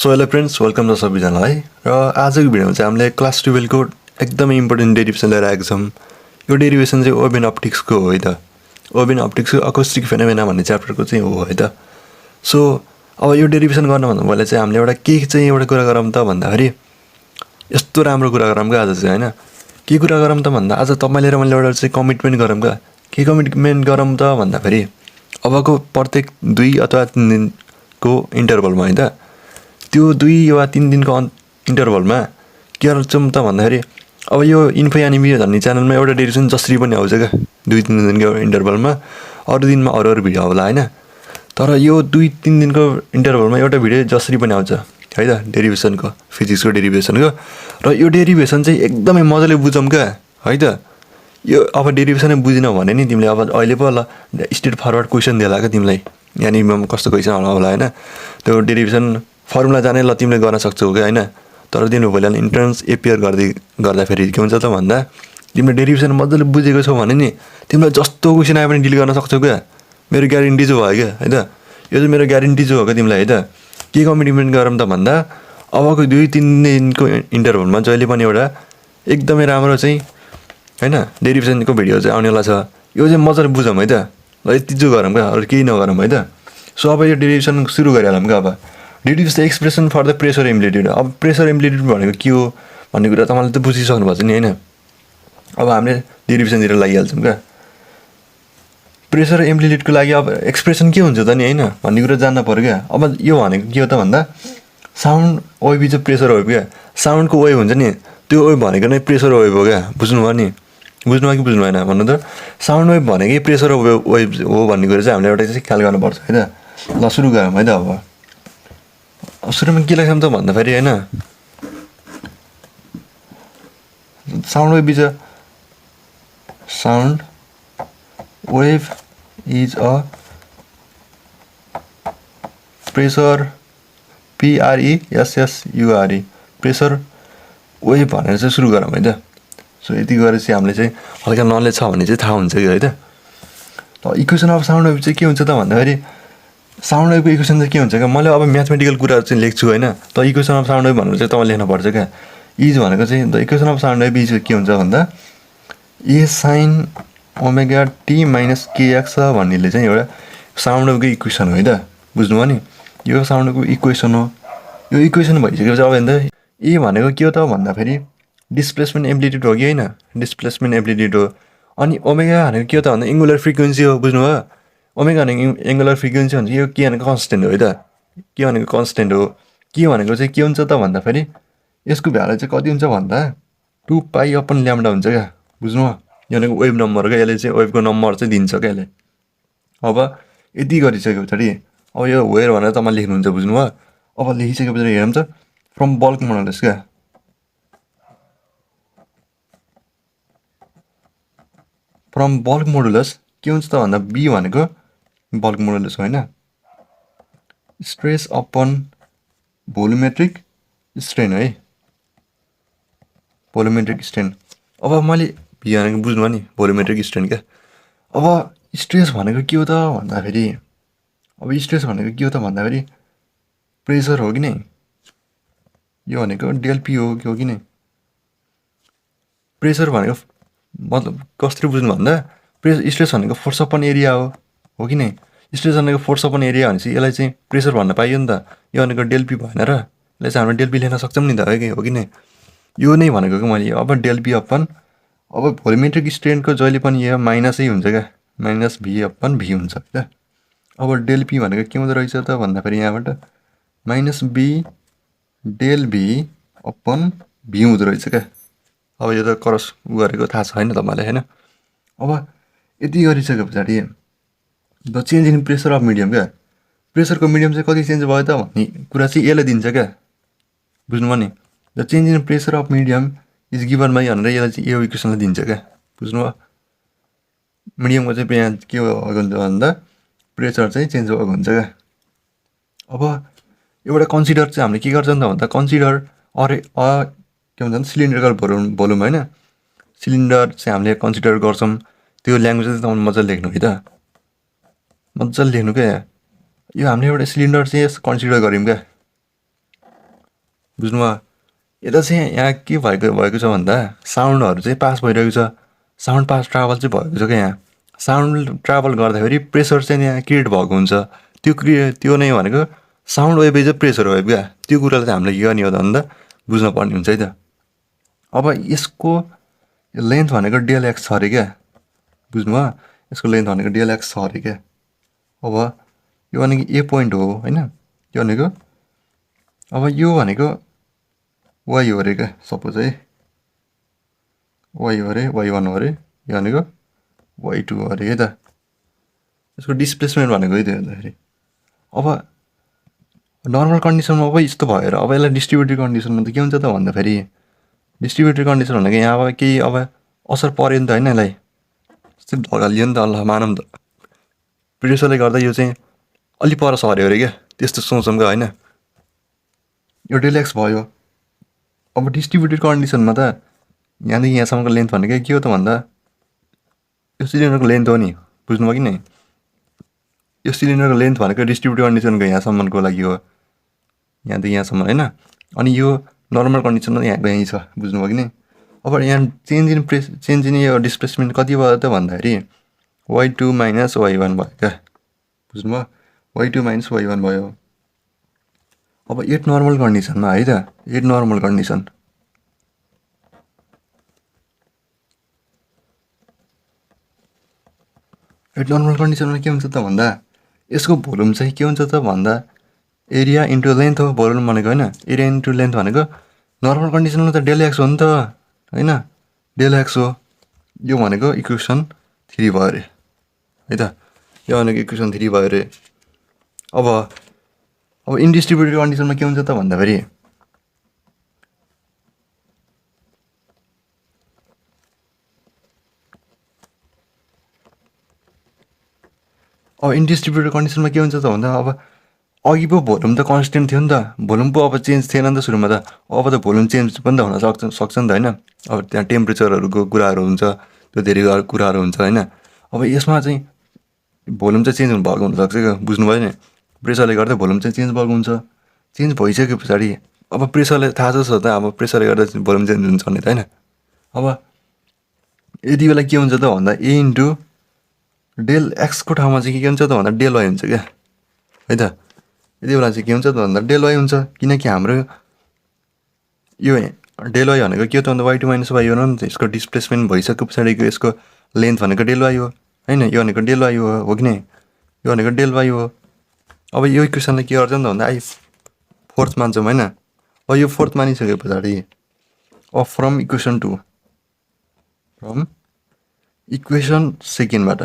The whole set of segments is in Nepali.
सो हेलो फ्रेन्ड्स, वेलकम छ सबैजनालाई। र आजको भिडियोमा चाहिँ हामीले क्लास 12 को एकदमै इम्पोर्टेन्ट डेरिभेसन लिएर आएको छौँ। यो डेरिभेसन चाहिँ ओभेन अप्टिक्सको हो है त। ओभेन अप्टिक्सको अकोस्टिक फेनोमेना भन्ने च्याप्टरको चाहिँ हो है त। सो अब यो डेरिभेसन गर्नुभन्दा पहिला चाहिँ हामीले एउटा कुरा गरौँ त भन्दाखेरि यस्तो राम्रो कुरा गरौँ क्या आज चाहिँ, होइन? के कुरा गरौँ त भन्दा आज तपाईँले र मैले एउटा चाहिँ कमिटमेन्ट गरौँ क्या। के कमिटमेन्ट गरौँ त भन्दाखेरि अबको प्रत्येक 2 अथवा 3 दिनको इन्टरभलमा है त, त्यो 2 वा 3 दिनको इन्टरभलमा के गर्छौँ त भन्दाखेरि अब यो इन्फो एनिमी भन्ने च्यानलमा एउटा डेरिभेसन जसरी पनि आउँछ क्या 2-3 दिनको इन्टरभलमा। अरू दिनमा अरू भिडियो आउला, होइन? तर यो 2-3 दिनको इन्टरभलमा एउटा भिडियो जसरी पनि आउँछ है त, डेरिभेसनको, फिजिक्सको डेरिभेसनको। र यो डेरिभेसन चाहिँ एकदमै मजाले बुझौँ क्या है त। यो अब डेरिभेसनै बुझिनौ भने नि तिमीले अब अहिले पो ल स्ट्रेट फरवर्ड क्वेसन दिएला क्या तिमीलाई, यहाँनिर कस्तो क्वेसन आउला होइन? त्यो डेरिभेसन फर्मुला जाने ल तिमीले गर्न सक्छौ क्या, होइन? तर तिमीले भोलि इन्ट्रान्स एपियर गर्दाखेरि के हुन्छ त भन्दा तिमीले डेरिभेसन मजाले बुझेको छौ भने नि तिमीलाई जस्तो क्वेसन आए पनि डिल गर्न सक्छौ क्या। मेरो ग्यारेन्टी चाहिँ भयो क्या है त। यो चाहिँ मेरो ग्यारेन्टी चाहिँ हो क्या तिमीलाई है त। के कमिटमेन्ट गरौँ त भन्दा अबको 2-3 दिनको इन्टरभलमा जहिले पनि एउटा एकदमै राम्रो चाहिँ होइन डेरिभेसनको भिडियो चाहिँ आउनेवाला छ। यो चाहिँ मजाले बुझौँ है त। ल यति चाहिँ गरौँ क्या, अरू केही नगरौँ है त। सो अब यो डेरिभेसन सुरु गरिहालौँ क्या। अब deduce the expression for the pressure amplitude. अब प्रेसर एम्प्लिट्युड भनेको के हो भन्ने कुरा तपाईँले त बुझिसक्नु भएको छ नि, होइन? अब हामीले डेरिभेसनतिर लागिहाल्छौँ क्या। प्रेसर एम्प्लिट्युडको लागि अब एक्सप्रेसन के हुन्छ त नि, होइन भन्ने कुरा जान्न पऱ्यो क्या। अब यो भनेको के हो त भन्दा sound wave is pressure wave क्या। साउन्डको वेभ हुन्छ नि, त्यो वेभ भनेको नै प्रेसर वेभ हो क्या। बुझ्नुभयो नि? बुझ्नुभयो कि बुझ्नु भएन भन्नु त? साउन्ड वेभ भनेकै प्रेसर वेभ हो भन्ने कुरा चाहिँ हामीले एउटा चाहिँ ख्याल गर्नुपर्छ है त। ल सुरु गरौँ है त। अब सुरुमा के लेख्छौँ त भन्दाखेरि होइन, sound wave is pressure PRESSURE pressure wave भनेर चाहिँ सुरु गरौँ है त। सो यति गरेर चाहिँ हामीले चाहिँ हल्का नलेज छ भने चाहिँ थाहा हुन्छ कि है त। इक्वेसन अफ साउन्ड वेभ चाहिँ के हुन्छ त भन्दाखेरि साउन्ड वेभको इक्वेसन चाहिँ के हुन्छ क्या। मैले अब म्याथमेटिकल कुराहरू चाहिँ लेख्छु होइन, त इक्वेसन अफ साउन्ड वेभ भनेर चाहिँ तपाईँले लेख्नुपर्छ क्या। इज भनेको चाहिँ the equation of sound wave is के हुन्छ भन्दा A sine omega T minus KX भन्नेले चाहिँ एउटा साउन्ड वेभको इक्वेसन हो है त। बुझ्नुभयो नि? यो साउन्ड वेभको इक्वेसन हो। यो इक्वेसन भइसकेपछि अब हेर्दा ए भनेको के हो त भन्दाखेरि डिस्प्लेसमेन्ट एम्प्लिट्युड हो कि होइन? डिस्प्लेसमेन्ट एम्प्लिट्युड हो। अनि ओमेगा भनेको के हो त भन्दा एङ्गुलर फ्रिक्वेन्सी हो। बुझ्नुभयो? ओमेगा भनेको एङ्गुलर फ्रिक्वेन्सी भन्छ। यो के भनेको कन्सटेन्ट हो है त। के भनेको कन्सटेन्ट हो। के भनेको चाहिँ के हुन्छ त भन्दाखेरि यसको भ्यालु चाहिँ कति हुन्छ भन्दा 2π/λ हुन्छ क्या। बुझ्नुभयो? यो भनेको वेभ नम्बर क्या। यसले चाहिँ वेभको नम्बर चाहिँ दिन्छ क्या यसले। अब यति गरिसके पछाडि अब यो वेयर भनेर तपाईँले लेख्नुहुन्छ। बुझ्नुभयो? अब लेखिसके पछाडि हेरौँ त फ्रम बल्क मोडुलस क्या। फ्रम बल्क मोडुलस के हुन्छ त भन्दा बी भनेको बल्क मोडुलस होइन, स्ट्रेस अपन भोल्युमेट्रिक स्ट्रेन है, भोल्युमेट्रिक स्ट्रेन। अब मैले भी भनेको बुझ्नुभयो नि, भोल्युमेट्रिक स्ट्रेन क्या। अब स्ट्रेस भनेको के हो त भन्दाखेरि अब स्ट्रेस भनेको के हो त भन्दाखेरि प्रेसर हो कि नै। यो भनेको डेल्पी हो कि नै। प्रेसर भनेको मतलब कसरी बुझ्नु भन्दा स्ट्रेस भनेको फोर्स अपन एरिया हो कि नै। स्ट्रेस भनेको फोर्स अपन एरिया भनेपछि यसलाई चाहिँ प्रेसर भन्न पाइयो नि त। यो भनेको डेल्पी भएन र यसलाई चाहिँ हामीले डेल्पी लेख्न सक्छौँ नि त, हो कि नै? यो नै भनेको कि मैले अब डेल्पी अपन अब भोल्युमेट्रिक स्ट्रेनको जहिले पनि यो माइनसै हुन्छ क्या, -V/V हुन्छ है त। अब डेल्पी भनेको के हुँदो रहेछ त भन्दाखेरि यहाँबाट -B/V/V हुँदो रहेछ क्या। अब यो त क्रस गरेको थाहा छैन तपाईँलाई, होइन? अब यति गरिसके पछाडि the change in pressure of medium क्या। प्रेसरको मिडियम चाहिँ कति चेन्ज भयो त भन्ने कुरा चाहिँ यसले दिन्छ क्या। बुझ्नुभयो नि? The change in pressure of medium is given by भनेर यसलाई चाहिँ यो इक्वेसनलाई दिन्छ क्या। बुझ्नुभयो? मिडियमको चाहिँ यहाँ के हुन्छ भन्दा प्रेसर चाहिँ चेन्ज भएको हुन्छ क्या। अब एउटा कन्सिडर चाहिँ हामीले के गर्छौँ त भन्दा कन्सिडर के भन्छ भने सिलिन्ड्रिकल भोल्युम होइन। सिलिन्डर चाहिँ हामीले कन्सिडर गर्छौँ। त्यो ल्याङ्ग्वेज चाहिँ तपाईँले मजाले लेख्नु है त, मजाले लेख्नु क्या। यो हामीले एउटा सिलिन्डर चाहिँ कन्सिडर गऱ्यौँ क्या। बुझ्नुभयो? यता चाहिँ यहाँ के भएको छ भन्दा साउन्डहरू चाहिँ पास भइरहेको छ, साउन्ड पास ट्राभल चाहिँ भएको छ क्या यहाँ। साउन्ड ट्राभल गर्दाखेरि प्रेसर चाहिँ यहाँ क्रिएट भएको हुन्छ। त्यो नै भनेको sound wave is a pressure wave क्या। त्यो कुरालाई चाहिँ हामीले के गर्ने हो त भन्दा बुझ्नुपर्ने हुन्छ है त। अब यसको लेन्थ भनेको डेल एक्स छ अरे क्या, बुझ्नुभयो? यसको लेन्थ भनेको डेल एक्स छ अरे क्या। अब यो भनेको ए पोइन्ट हो होइन, यो भनेको अब यो भनेको वाइ हो अरे क्या, सपोज है वाइ हो अरे, वाइ वान हो अरे, यो भनेको वाइ टू हो अरे है त। यसको डिस्प्लेसमेन्ट भनेको है त्यो हेर्दाखेरि। अब नर्मल कन्डिसनमा अब यस्तो भएर अब यसलाई डिस्ट्रिब्युटेड कन्डिसनमा त के हुन्छ त भन्दाखेरि डिस्ट्रिब्युटेड कन्डिसन भनेको यहाँ अब केही अब असर पऱ्यो नि त होइन, यसलाई यस्तै ढगालियो नि त, ल मानौँ त प्रेसरले गर्दा यो चाहिँ अलि पर सर्यो अरे क्या, त्यस्तो सोचौँ क्या होइन। यो डेल एक्स भयो। अब डिस्ट्रिब्युटेड कन्डिसनमा त यहाँदेखि यहाँसम्मको लेन्थ भनेको के हो त भन्दा यो सिलिन्डरको लेन्थ हो नि, बुझ्नुभयो कि नै? यो सिलिन्डरको लेन्थ भनेको डिस्ट्रिब्युटेड कन्डिसनको यहाँसम्मको लागि हो, यहाँदेखि यहाँसम्म होइन। अनि यो नर्मल कन्डिसनमा यहाँको यहीँ छ, बुझ्नुभयो कि नै? अब यहाँ चेन्ज इन यो डिस्प्लेसमेन्ट कति भयो त भन्दाखेरि Y two minus Y one भयो क्या, बुझ्नुभयो? Y two minus Y one भयो। अब एट नर्मल कन्डिसनमा है त, एट नर्मल कन्डिसन के हुन्छ त भन्दा यसको भोल्युम चाहिँ के हुन्छ त भन्दा एरिया इन्टु लेन्थ हो भोल्युम भनेको होइन। एरिया इन्टु लेन्थ भनेको नर्मल कन्डिसनमा त डेल एक्स हो नि त होइन, डेल एक्स हो। यो भनेको इक्वेसन 3 भयो अरे है त, यो भनेको इक्वेसन 3 भयो अरे। अब इनडिस्ट्रिब्युटेड कन्डिसनमा के हुन्छ त भन्दाखेरि अब इनडिस्ट्रिब्युटेड कन्डिसनमा के हुन्छ त भन्दा अब अघि पो भोल्युम त कन्सटेन्ट थियो नि त, भोल्युम पो अब चेन्ज थिएन नि त सुरुमा त। अब त भोल्युम चेन्ज पनि त हुन सक्छ नि त होइन। अब त्यहाँ टेम्परेचरहरूको कुराहरू हुन्छ, त्यो धेरै कुराहरू हुन्छ होइन। अब यसमा चाहिँ भोल्युम चाहिँ चेन्ज भएको हुनसक्छ क्या, बुझ्नुभयो नि? प्रेसरले गर्दा भोल्युम चाहिँ चेन्ज भएको हुन्छ। चेन्ज भइसके पछाडि अब प्रेसरले थाहा छ त, अब प्रेसरले गर्दा भोल्युम चेन्ज हुन्छ भने त होइन। अब यति बेला के हुन्छ त भन्दा ए इन्टु डेल एक्सको ठाउँमा चाहिँ के हुन्छ त भन्दा डेल वाइ हुन्छ क्या है त। यति बेला चाहिँ के हुन्छ त भन्दा डेल वाइ हुन्छ, किनकि हाम्रो यो डेल वाइ भनेको के हो त भन्दा Y two minus Y one हो नि त। यसको डिस्प्लेसमेन्ट भइसके पछाडिको यसको लेन्थ भनेको डेल वाइ हो होइन, यो भनेको डेल वाइ हो कि नै? यो भनेको डेल वाइ हो। अब यो इक्वेसनलाई के गर्छ नि त भन्दा आई फोर्थ मान्छौँ होइन। अब यो फोर्थ मानिसके पछाडि अब फ्रम इक्वेसन सेकेन्डबाट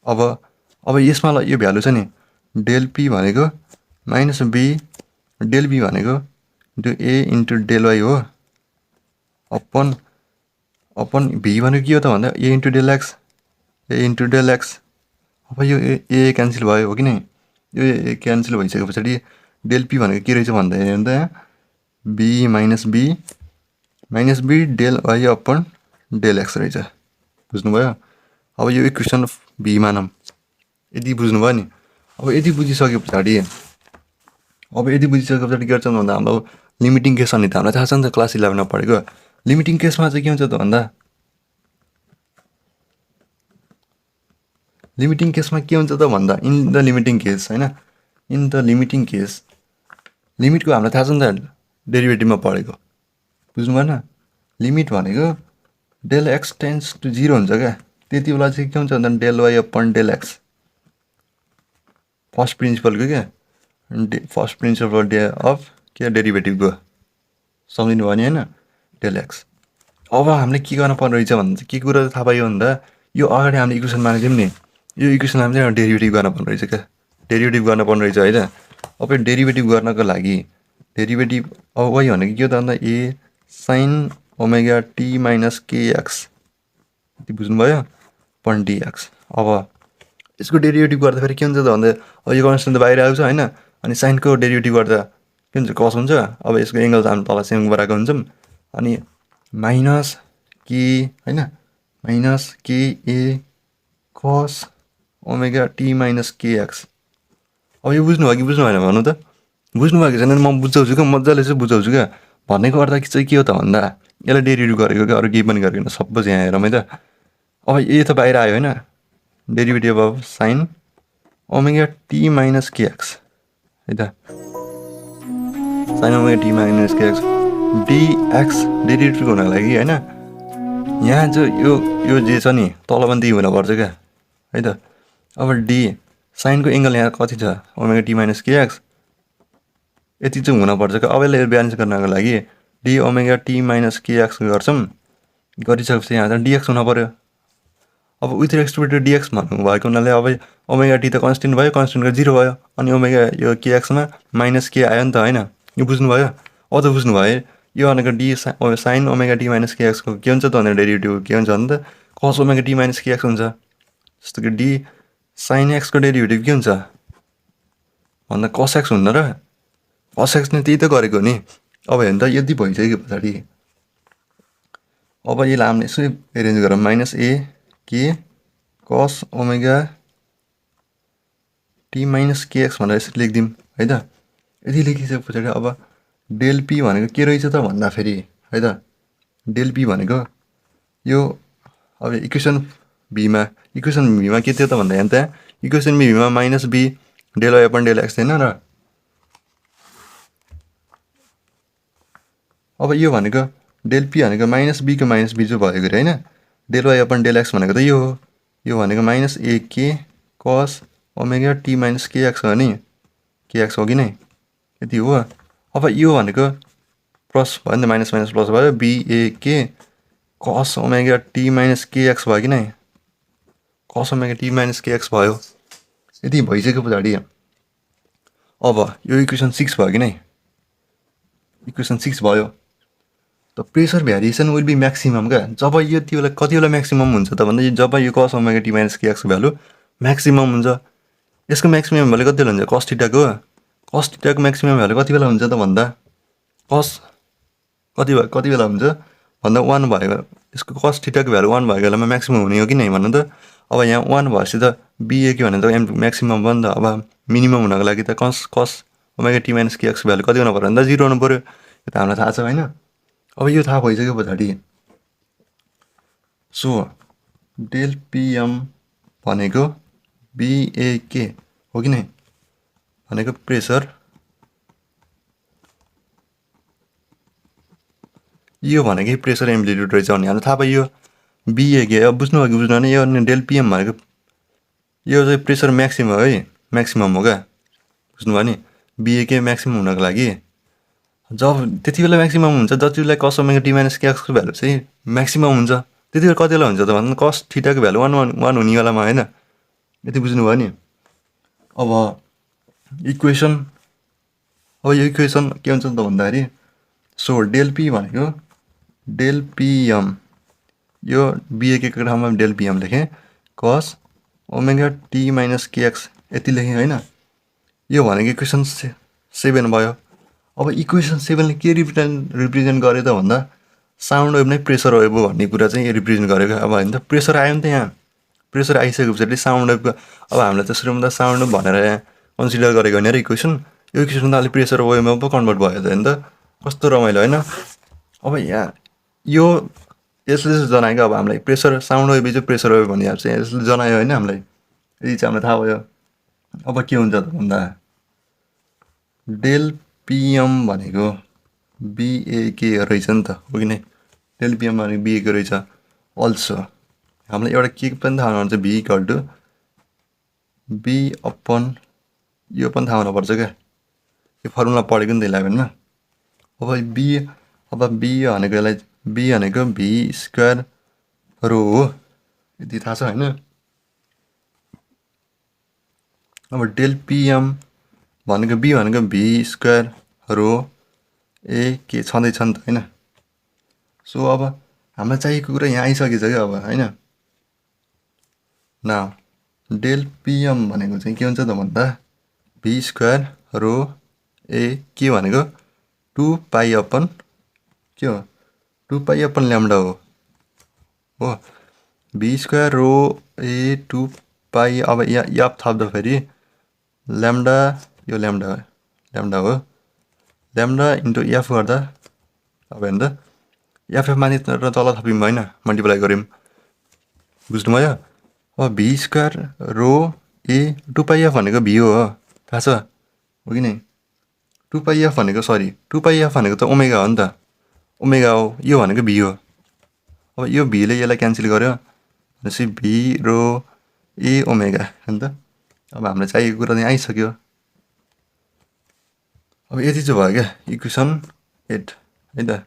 अब यसमा यो भ्यालु छ नि डेल पी भनेको माइनस बी, डेल बी भनेको into A into del Y हो, अपन भी भनेको के हो त भन्दा A into del X, A into del X. अब यो ए क्यान्सल भयो हो कि नै? यो ए क्यान्सल भइसके पछाडि डेल पी भनेको के रहेछ भन्दा B minus B del Y upon del X रहेछ, बुझ्नुभयो? अब यो इक्वेसन भी मानौँ, यति बुझ्नुभयो नि? अब यति बुझिसके पछाडि के गर्छौँ भन्दा हाम्रो लिमिटिङ केस अनि त हामीलाई थाहा छ नि त, क्लास 11मा पढेको। लिमिटिङ केसमा चाहिँ के हुन्छ त भन्दा लिमिटिङ केसमा के हुन्छ त भन्दा इन द लिमिटिङ केस होइन, इन द लिमिटिङ केस लिमिटको हामीलाई थाहा छ नि त, डेरिभेटिभमा पढेको, बुझ्नु भएन? लिमिट भनेको डेल एक्स टेन्स टु 0 हुन्छ क्या। त्यति बेला चाहिँ के हुन्छ भन्दा del Y upon del X first प्रिन्सिपलको क्या, फर्स्ट प्रिन्सिपल अफ के डेरिभेटिभको, सम्झिनु भयो नि होइन? Del X. अब हामीले के गर्न पर्ने रहेछ भन्दा के कुरा थाहा पायो भन्दा यो अगाडि हामीले इक्वेसन मानेको थियौँ नि, यो इक्वेसनलाई चाहिँ डेरिभेटिभ गर्न पर्ने रहेछ क्या, डेरिभेटिभ गर्न पर्ने रहेछ है त। अब यो डेरिभेटिभ गर्नको लागि डेरिभेटिभ अब वाइ भनेको के हो त भन्दा A sine omega T minus KX, यति बुझ्नुभयो? Upon DX. अब यसको डेरिभेटिभ गर्दाखेरि के हुन्छ त भन्दा अब यो कन्सटेन्ट त बाहिर आएको छ होइन, अनि साइनको डेरिभेटिभ गर्दा के हुन्छ कस हुन्छ। अब यसको एङ्गल चाहिँ हामी तल सेम गराएको हुन्छौँ, अनि माइनस के होइन, माइनस के ए कस ओमेगा टी माइनस केएक्स। अब यो बुझ्नु भयो कि बुझ्नु भएन भन्नु त? बुझ्नुभएको छैन म बुझाउँछु क्या मजाले चाहिँ बुझाउँछु क्या भनेको अर्थ चाहिँ के हो त भन्दा यसलाई डेरिभेटिभ गरेको क्या अरू केही पनि गरेको होइन सपोज यहाँ हेरौँ है त अब ए त बाहिर आयो होइन derivative of sign omega T minus KX है त sign omega T minus KX dx derivative हुनको लागि होइन यहाँ जो यो जे छ नि तल पनि हुनुपर्छ क्या है त अब डी साइनको एङ्गल यहाँ कति छ ओमेगा टी माइनस केएक्स यति चाहिँ हुनपर्छ क्या अब यसलाई ब्यालेन्स गर्नको लागि D omega T minus KX गर्छौँ गरिसकेपछि यहाँ चाहिँ डिएक्स हुन पऱ्यो अब विथ रेस्पेक्ट टु डिएक्स भन्नुभएको हुनाले अब ओमेगा टी त कन्सटेन्ट भयो कन्सटेन्टको 0 भयो अनि ओमेगा यो केएक्समा माइनस के आयो नि त होइन यो बुझ्नुभयो अब त बुझ्नुभयो यो भनेको D sine omega T minus केएक्सको के हुन्छ त भनेर डेरिभेटिभ के हुन्छ भने त कस ओमेगा टी माइनस केएक्स हुन्छ जस्तो कि डी साइन एक्सको डेरिभेटिभ के हुन्छ भन्दा कस एक्स हुन्न र कस एक्स नै त्यही त गरेको नि अब हेर्नु त यदि भइसक्यो पछाडि अब यसलाई हामीले यसो एरेन्ज गरौँ माइनस ए के कस ओमेगा टी माइनस केएक्स भनेर यसरी लेखिदिउँ है त यति लेखिसके पछाडि अब डेल पी भनेको के रहेछ त भन्दाखेरि है त डेल पी भनेको यो अब इक्वेसन भीमा के थियो त भन्दा यहाँ त इक्वेसन भीमा minus B del Y upon del X थिएन र अब यो भनेको डेल पी भनेको माइनस बीको माइनस बी जो भएको अरे होइन del Y upon del X भनेको त यो हो यो भनेको माइनस ए के कस ओमेगा टी माइनस केएक्स हो नि केएक्स हो कि नै यति हो अब यो भनेको प्लस भयो नि त माइनस माइनस प्लस भयो बिएके कस ओमेगा टी माइनस केएक्स भयो कि नै कस ओमेगा टी माइनस केएक्स भयो यति भइसक्यो पछाडि अब यो इक्वेसन 6 भयो कि नै इक्वेसन 6 भयो त pressure variation will be maximum क्या जब यो त्यो बेला कति बेला म्याक्सिमम हुन्छ त भन्दा जब यो कस ओमेगा टी माइनस केएक्सको भ्यालु म्याक्सिमम हुन्छ यसको म्याक्सिमम भ्यालु कति बेला हुन्छ कस थीटाको म्याक्सिमम भ्यालु कति बेला हुन्छ त भन्दा कस कति बेला हुन्छ भन्दा 1 भएको यसको कस थीटाको भ्यालु 1 भएको बेलामा म्याक्सिमम हुने हो कि नै भन्नु त अब यहाँ 1 भएपछि त बिए के भने त म्याक्सिमम भयो नि त अब मिनिमम हुनको लागि त कस ओमेगा टी माइनस केएक्सको भ्यालु कति हुनु पर्यो भन्दा 0 हुनु पर्यो यो त हामीलाई थाहा छ होइन अब यो थाहा भइसक्यो पछाडि सो डेल पिएम भनेको बिएके हो कि नै भनेको प्रेसर यो भनेकै प्रेसर एम्प्लिट्युड रहेछ भन्ने हामीलाई थाहा पाइयो बिएके अब बुझ्नु भयो कि बुझ्नु भने यो डेल पिएम भनेको यो चाहिँ प्रेसर म्याक्सिमम है म्याक्सिमम हो क्या बुझ्नुभयो नि बिएके म्याक्सिमम हुनको लागि जब त्यति बेला म्याक्सिमम हुन्छ जति बेला कस ओमेगा टी माइनस केएक्सको भ्यालु चाहिँ म्याक्सिमम हुन्छ त्यति बेला कति बेला हुन्छ त भन्दा कस थीटाको भ्यालु 1 हुने बेलामा होइन यति बुझ्नुभयो नि अब इक्वेसन अब यो इक्वेसन के हुन्छ त भन्दाखेरि सो डेल पी भनेको डेल पिएम यो बिएके को ठाउँमा डेल पिएम लेखेँ कस ओमेगा टी माइनस केएक्स यति लेखेँ होइन यो भनेको इक्वेसन 7 भयो अब इक्वेसन 7ले के रिप्रेजेन्ट गर्यो त भन्दा साउन्ड वेभ नै प्रेसर वेभ हो भन्ने कुरा चाहिँ रिप्रेजेन्ट गरेको अब होइन त प्रेसर आयो नि त यहाँ प्रेसर आइसके पछाडि साउन्ड वेभको अब हामीलाई त सुरुमा त साउन्ड वेभ भनेर यहाँ कन्सिडर गरेको होइन र इक्वेसन यो इक्वेसन त अहिले प्रेसर वेभमा पो कन्भर्ट भयो त होइन त कस्तो रमाइलो होइन अब यहाँ यो यसले जनायो अब हामीलाई प्रेसर साउन्ड वेभ चाहिँ प्रेसर वेभ भन्ने चाहिँ यसले जनायो होइन हामीलाई यदि चाहिँ हामीलाई थाहा भयो अब के हुन्छ त भन्दा डेल पिएम भनेको बिएके रहेछ नि त हो कि नै डेल पिएम भनेको बिएके रहेछ अल्सो हामीलाई एउटा के पनि थाहा हुनुपर्छ भी इक्वल टु बी अपन यो पनि थाहा हुनुपर्छ क्या यो फर्मुला पढेको नि त 11मा अब बी भनेको यसलाई बी भनेको भी स्क्वायर रो हो यति थाहा छ होइन अब डेल पिएम भनेको बी भनेको भी स्क्वायर रो ए के छँदैछ नि त होइन सो अब हामीलाई चाहिएको कुरा यहाँ आइसकेछ क्या अब होइन न डेल पिएम भनेको चाहिँ के हुन्छ त भन्दा भी स्क्वायर रो ए के भनेको 2 पाई अपन के हो 2 पाई अपन ल्याम्डा हो भी स्क्वायर रो ए 2 पाई अब यहाँ याप थप्दाखेरि ल्याम्डा यो ल्याम्डा ल्याम्डा हो ल्याम्डा इन्टु एफ गर्दा अब हेर्नु त एफ माथि र तल थप्यौँ होइन मल्टिप्लाई गऱ्यौँ बुझ्नुभयो अब भी स्क्वायर रो ए 2πf भनेको भी हो थाहा छ हो कि नै 2πf भनेको सरी 2πf भनेको त ओमेगा हो नि त ओमेगा हो यो भनेको भी हो अब यो भीले यसलाई क्यान्सल गर्यो भनेपछि भी रो ए ओमेगा हो नि त अब हामीलाई चाहिएको कुरा चाहिँ आइसक्यो अब यति चाहिँ भयो क्या इक्वेसन 8 है त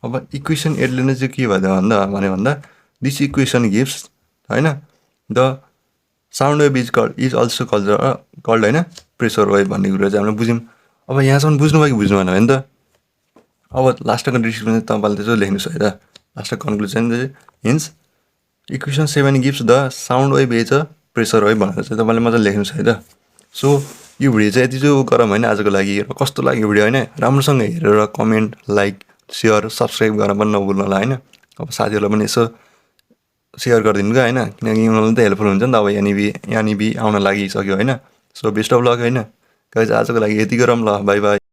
अब इक्वेसन 8ले नै चाहिँ के भन्यो भन्दा दिस इक्वेसन गिभ्स होइन the sound wave is also called होइन प्रेसर वेभ भन्ने कुरा चाहिँ हामीले बुझ्यौँ अब यहाँसम्म बुझ्नुभयो कि बुझ्नु भएन भने त अब लास्टको डिस्क्रिप्सन चाहिँ तपाईँले त्यसो लेख्नुहोस् है त लास्टको कन्क्लुजन चाहिँ hence equation 7 gives the sound wave as a pressure wave भनेर चाहिँ तपाईँले मजाले लेख्नुहोस् है त सो यो भिडियो चाहिँ यति चाहिँ गरौँ होइन आजको लागि र कस्तो लाग्यो भिडियो होइन राम्रोसँग हेरेर कमेन्ट लाइक सेयर सब्सक्राइब गर्न पनि नभुल्नु होला होइन अब साथीहरूलाई पनि यसो सेयर गरिदिनु क्या होइन किनकि उनीहरूलाई त हेल्पफुल हुन्छ नि त अब यहाँनिर आउन लागिसक्यो होइन सो बेस्ट अफ लक होइन गाइज आजको लागि यति गरौँ ल बाई बाई